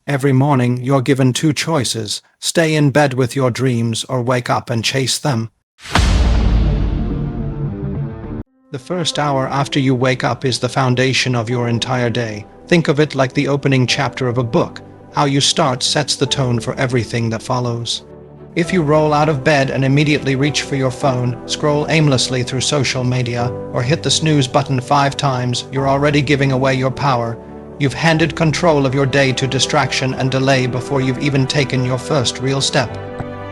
Every morning, you're given two choices: stay in bed with your dreams or wake up and chase them. The first hour after you wake up is the foundation of your entire day. Think of it like the opening chapter of a book. How you start sets the tone for everything that follows. If you roll out of bed and immediately reach for your phone, scroll aimlessly through social media, or hit the snooze button 5 times, you're already giving away your power. You've handed control of your day to distraction and delay before you've even taken your first real step.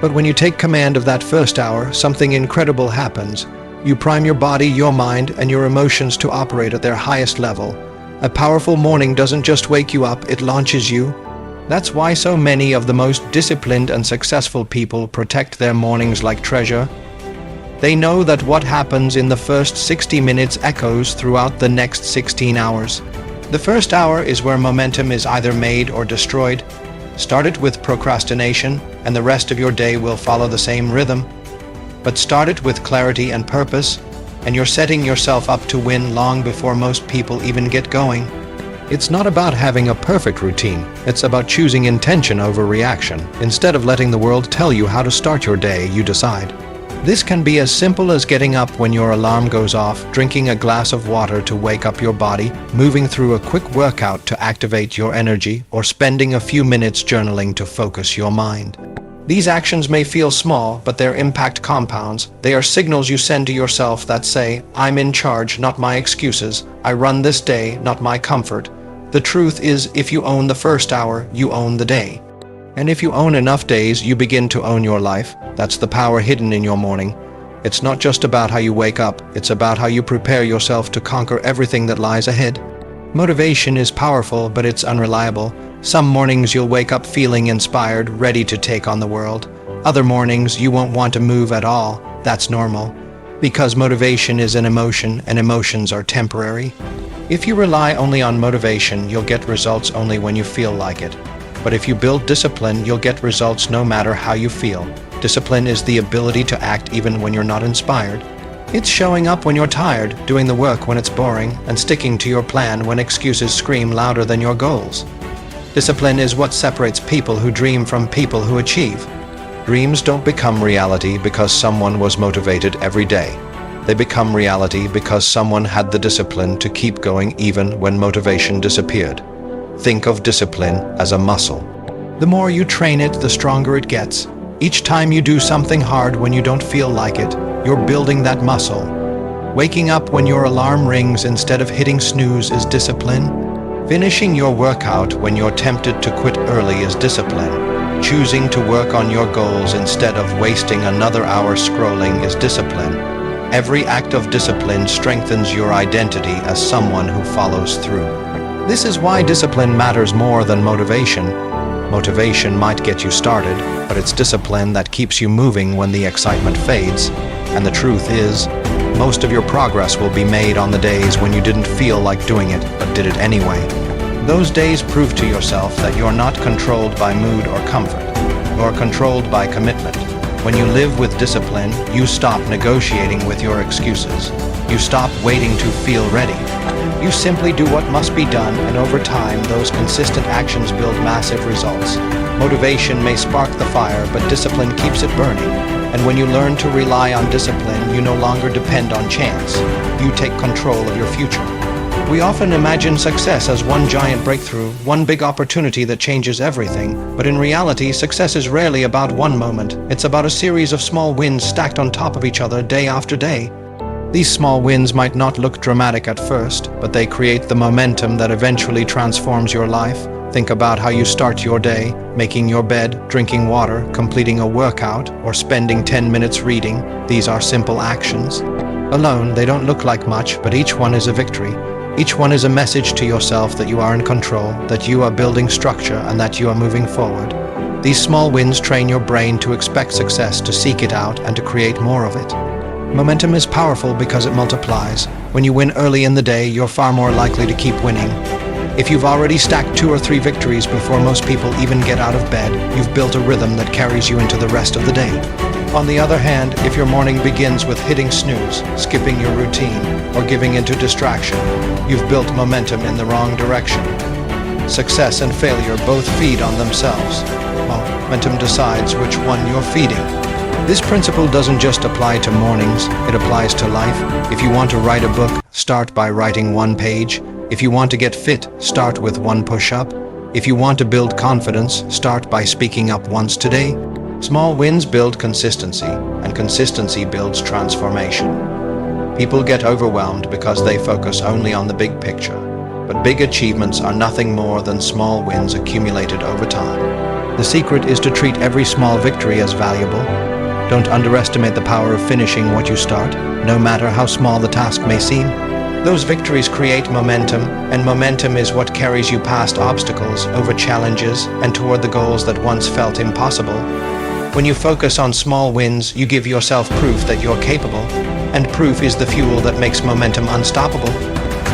But when you take command of that first hour, something incredible happens. You prime your body, your mind, and your emotions to operate at their highest level. A powerful morning doesn't just wake you up, it launches you. That's why so many of the most disciplined and successful people protect their mornings like treasure. They know that what happens in the first 60 minutes echoes throughout the next 16 hours. The first hour is where momentum is either made or destroyed. Start it with procrastination, and the rest of your day will follow the same rhythm. But start it with clarity and purpose, and you're setting yourself up to win long before most people even get going. It's not about having a perfect routine. It's about choosing intention over reaction. Instead of letting the world tell you how to start your day, you decide. This can be as simple as getting up when your alarm goes off, drinking a glass of water to wake up your body, moving through a quick workout to activate your energy, or spending a few minutes journaling to focus your mind. These actions may feel small, but their impact compounds. They are signals you send to yourself that say, I'm in charge, not my excuses. I run this day, not my comfort. The truth is, if you own the first hour, you own the day. And if you own enough days, you begin to own your life. That's the power hidden in your morning. It's not just about how you wake up, it's about how you prepare yourself to conquer everything that lies ahead. Motivation is powerful, but it's unreliable. Some mornings you'll wake up feeling inspired, ready to take on the world. Other mornings you won't want to move at all. That's normal. Because motivation is an emotion, and emotions are temporary. If you rely only on motivation, you'll get results only when you feel like it. But if you build discipline, you'll get results no matter how you feel. Discipline is the ability to act even when you're not inspired. It's showing up when you're tired, doing the work when it's boring, and sticking to your plan when excuses scream louder than your goals. Discipline is what separates people who dream from people who achieve. Dreams don't become reality because someone was motivated every day. They become reality because someone had the discipline to keep going even when motivation disappeared. Think of discipline as a muscle. The more you train it, the stronger it gets. Each time you do something hard when you don't feel like it, you're building that muscle. Waking up when your alarm rings instead of hitting snooze is discipline. Finishing your workout when you're tempted to quit early is discipline. Choosing to work on your goals instead of wasting another hour scrolling is discipline. Every act of discipline strengthens your identity as someone who follows through. This is why discipline matters more than motivation. Motivation might get you started, but it's discipline that keeps you moving when the excitement fades. And the truth is, most of your progress will be made on the days when you didn't feel like doing it, but did it anyway. Those days prove to yourself that you're not controlled by mood or comfort. You're controlled by commitment. When you live with discipline, you stop negotiating with your excuses. You stop waiting to feel ready. You simply do what must be done, and over time, those consistent actions build massive results. Motivation may spark the fire, but discipline keeps it burning. And when you learn to rely on discipline, you no longer depend on chance. You take control of your future. We often imagine success as one giant breakthrough, one big opportunity that changes everything. But in reality, success is rarely about one moment. It's about a series of small wins stacked on top of each other day after day. These small wins might not look dramatic at first, but they create the momentum that eventually transforms your life. Think about how you start your day, making your bed, drinking water, completing a workout, or spending 10 minutes reading. These are simple actions. Alone, they don't look like much, but each one is a victory. Each one is a message to yourself that you are in control, that you are building structure, and that you are moving forward. These small wins train your brain to expect success, to seek it out, and to create more of it. Momentum is powerful because it multiplies. When you win early in the day, you're far more likely to keep winning. If you've already stacked 2 or 3 victories before most people even get out of bed, you've built a rhythm that carries you into the rest of the day. On the other hand, if your morning begins with hitting snooze, skipping your routine, or giving into distraction, you've built momentum in the wrong direction. Success and failure both feed on themselves. Momentum decides which one you're feeding. This principle doesn't just apply to mornings, it applies to life. If you want to write a book, start by writing one page. If you want to get fit, start with one push-up. If you want to build confidence, start by speaking up once today. Small wins build consistency, and consistency builds transformation. People get overwhelmed because they focus only on the big picture. But big achievements are nothing more than small wins accumulated over time. The secret is to treat every small victory as valuable. Don't underestimate the power of finishing what you start, no matter how small the task may seem. Those victories create momentum, and momentum is what carries you past obstacles, over challenges, and toward the goals that once felt impossible. When you focus on small wins, you give yourself proof that you're capable, and proof is the fuel that makes momentum unstoppable.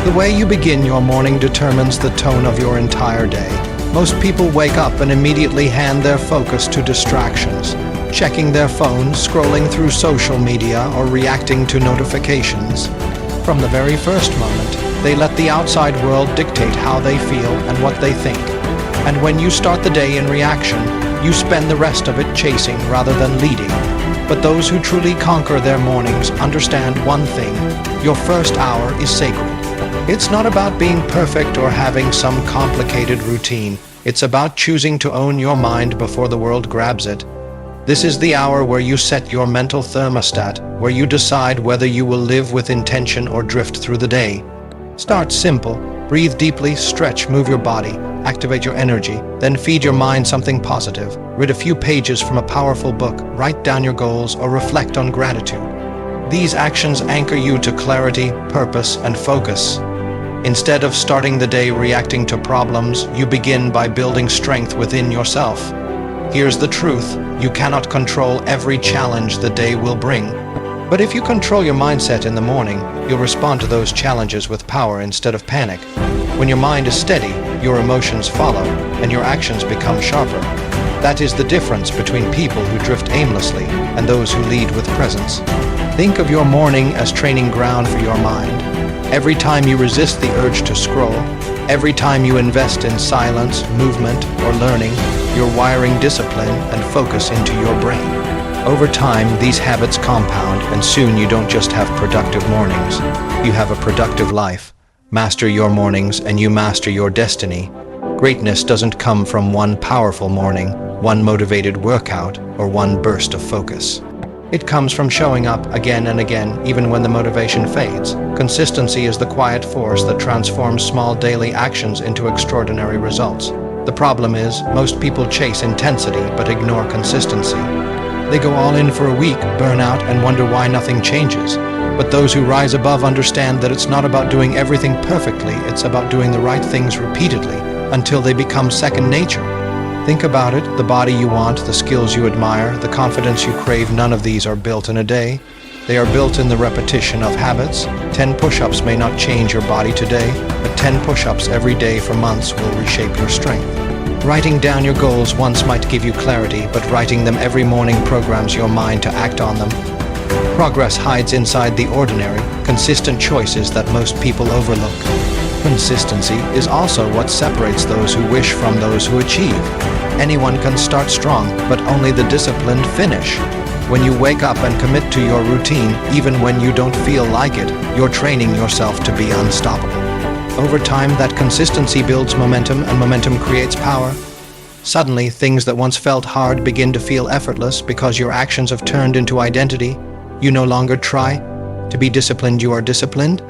The way you begin your morning determines the tone of your entire day. Most people wake up and immediately hand their focus to distractions, checking their phones, scrolling through social media, or reacting to notifications. From the very first moment, they let the outside world dictate how they feel and what they think. And when you start the day in reaction, you spend the rest of it chasing rather than leading. But those who truly conquer their mornings understand one thing: your first hour is sacred. It's not about being perfect or having some complicated routine. It's about choosing to own your mind before the world grabs it. This is the hour where you set your mental thermostat, where you decide whether you will live with intention or drift through the day. Start simple. Breathe deeply, stretch, move your body, activate your energy, then feed your mind something positive. Read a few pages from a powerful book, write down your goals, or reflect on gratitude. These actions anchor you to clarity, purpose, and focus. Instead of starting the day reacting to problems, you begin by building strength within yourself. Here's the truth: you cannot control every challenge the day will bring. But if you control your mindset in the morning, you'll respond to those challenges with power instead of panic. When your mind is steady, your emotions follow, and your actions become sharper. That is the difference between people who drift aimlessly and those who lead with presence. Think of your morning as training ground for your mind. Every time you resist the urge to scroll, every time you invest in silence, movement, or learning, you're wiring discipline and focus into your brain. Over time, these habits compound, and soon you don't just have productive mornings, you have a productive life. Master your mornings and you master your destiny. Greatness doesn't come from one powerful morning, one motivated workout, or one burst of focus. It comes from showing up again and again, even when the motivation fades. Consistency is the quiet force that transforms small daily actions into extraordinary results. The problem is, most people chase intensity but ignore consistency. They go all in for a week, burn out, and wonder why nothing changes. But those who rise above understand that it's not about doing everything perfectly, it's about doing the right things repeatedly until they become second nature. Think about it: the body you want, the skills you admire, the confidence you crave, none of these are built in a day. They are built in the repetition of habits. 10 push-ups may not change your body today, but 10 push-ups every day for months will reshape your strength. Writing down your goals once might give you clarity, but writing them every morning programs your mind to act on them. Progress hides inside the ordinary, consistent choices that most people overlook. Consistency is also what separates those who wish from those who achieve. Anyone can start strong, but only the disciplined finish. When you wake up and commit to your routine, even when you don't feel like it, you're training yourself to be unstoppable. Over time, that consistency builds momentum, and momentum creates power. Suddenly, things that once felt hard begin to feel effortless because your actions have turned into identity. You no longer try to be disciplined, you are disciplined.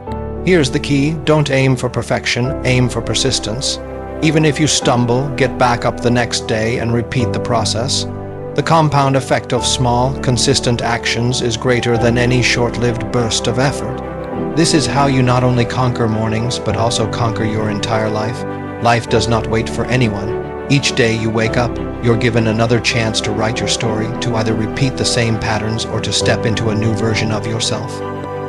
Here's the key: don't aim for perfection, aim for persistence. Even if you stumble, get back up the next day and repeat the process. The compound effect of small, consistent actions is greater than any short-lived burst of effort. This is how you not only conquer mornings, but also conquer your entire life. Life does not wait for anyone. Each day you wake up, you're given another chance to write your story, to either repeat the same patterns or to step into a new version of yourself.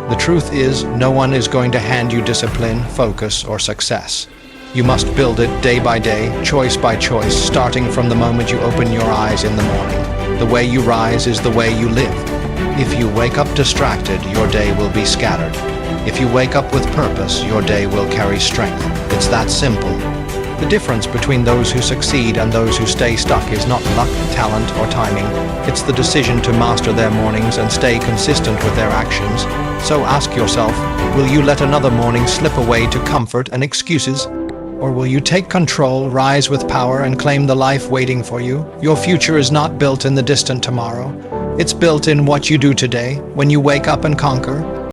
The truth is, no one is going to hand you discipline, focus, or success. You must build it day by day, choice by choice, starting from the moment you open your eyes in the morning. The way you rise is the way you live. If you wake up distracted, your day will be scattered. If you wake up with purpose, your day will carry strength. It's that simple. The difference between those who succeed and those who stay stuck is not luck, talent, or timing. It's the decision to master their mornings and stay consistent with their actions. So ask yourself, will you let another morning slip away to comfort and excuses? Or will you take control, rise with power, and claim the life waiting for you? Your future is not built in the distant tomorrow. It's built in what you do today, when you wake up and conquer.